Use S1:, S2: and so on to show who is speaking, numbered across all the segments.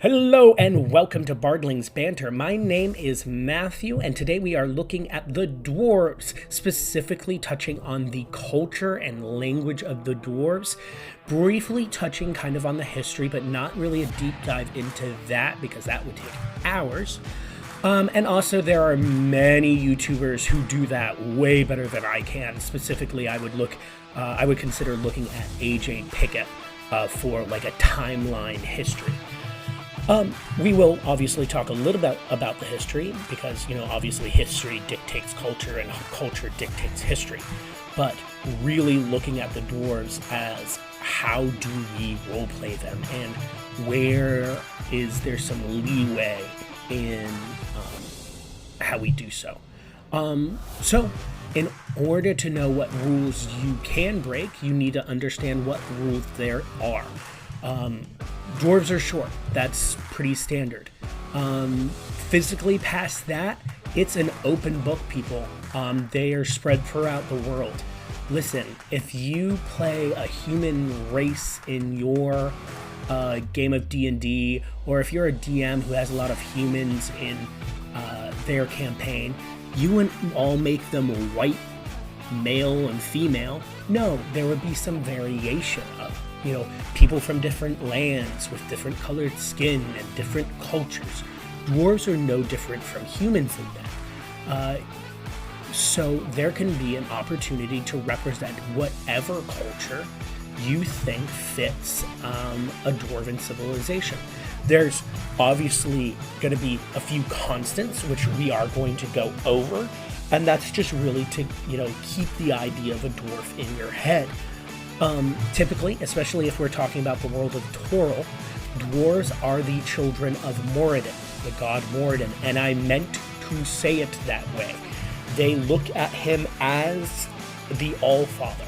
S1: Hello and welcome to Bardling's Banter. My name is Matthew, and today we are looking at the dwarves, specifically touching on the culture and language of the dwarves, briefly touching kind of on the history, but not really a deep dive into that because that would take hours. And also there are many YouTubers who do that way better than I can. Specifically, I would consider looking at AJ Pickett for like a timeline history. We will obviously talk a little bit about the history because, obviously history dictates culture and culture dictates history. But really looking at the dwarves as how do we roleplay them and where is there some leeway in how we do so. So in order to know what rules you can break, you need to understand what rules there are. Dwarves are short. That's pretty standard. Physically past that, it's an open book, people. They are spread throughout the world. Listen, if you play a human race in your game of D&D, or if you're a DM who has a lot of humans in their campaign, you wouldn't all make them white, male, and female. No, there would be some variation of people from different lands with different colored skin and different cultures. Dwarves are no different from humans in that. So there can be an opportunity to represent whatever culture you think fits a dwarven civilization. There's obviously going to be a few constants, which we are going to go over, and that's just really to, keep the idea of a dwarf in your head. Typically, especially if we're talking about the world of Toril, dwarves are the children of Moradin, the god Moradin, and I meant to say it that way. They look at him as the Allfather.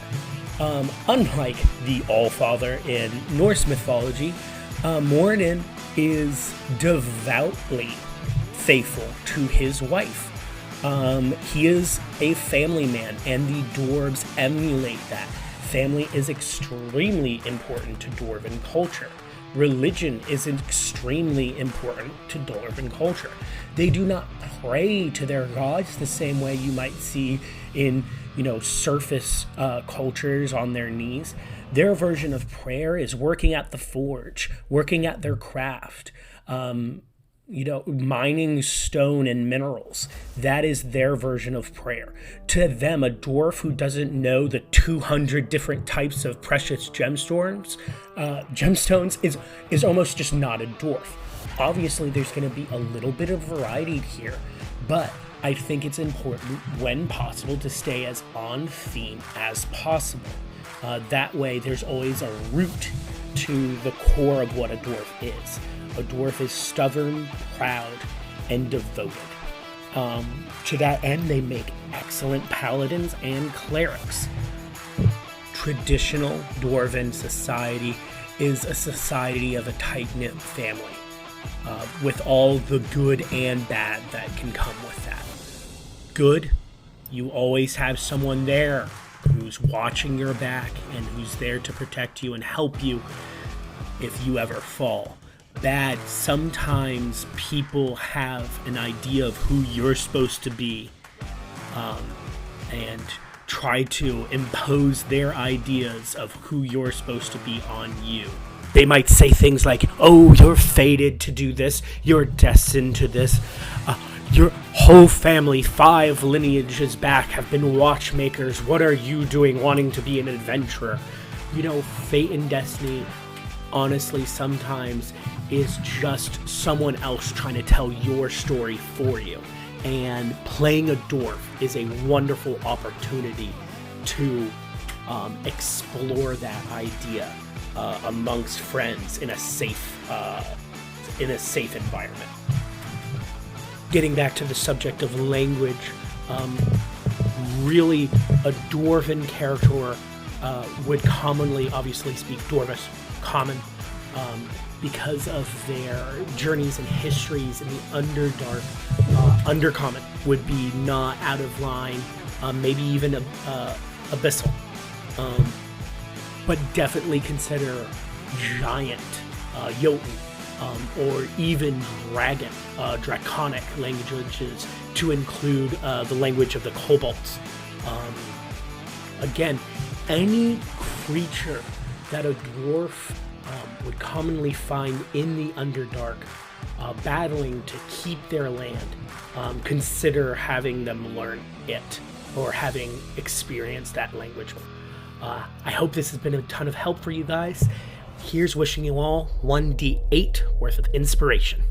S1: Unlike the Allfather in Norse mythology, Moradin is devoutly faithful to his wife. He is a family man, and the dwarves emulate that. Family is extremely important to dwarven culture. Religion is extremely important to dwarven culture. They do not pray to their gods the same way you might see in, surface cultures on their knees. Their version of prayer is working at the forge, working at their craft, mining stone and minerals. That is their version of prayer. To them, a dwarf who doesn't know the 200 different types of precious gemstones is almost just not a dwarf. Obviously, there's going to be a little bit of variety here, but I think it's important, when possible, to stay as on theme as possible. That way, there's always a root to the core of what a dwarf is. A dwarf is stubborn, proud, and devoted. To that end, they make excellent paladins and clerics. Traditional dwarven society is a society of a tight-knit family, with all the good and bad that can come with that. Good, you always have someone there who's watching your back and who's there to protect you and help you if you ever fall. Bad, sometimes people have an idea of who you're supposed to be and try to impose their ideas of who you're supposed to be on you. They might say things like, oh, you're fated to do this, you're destined to this, your whole family, 5 lineages back, have been watchmakers, what are you doing wanting to be an adventurer? Fate and destiny, honestly, sometimes is just someone else trying to tell your story for you. And playing a dwarf is a wonderful opportunity to explore that idea amongst friends in a safe environment. Getting back to the subject of language, really a dwarven character would commonly, obviously, speak Dwarvish, common, because of their journeys and histories in the Underdark. Undercommon would be not out of line, maybe even abyssal, but definitely consider giant, Jotun, or even draconic languages to include the language of the kobolds. Again, any creature that a dwarf would commonly find in the Underdark, battling to keep their land, consider having them learn it or having experienced that language. I hope this has been a ton of help for you guys. Here's wishing you all 1d8 worth of inspiration.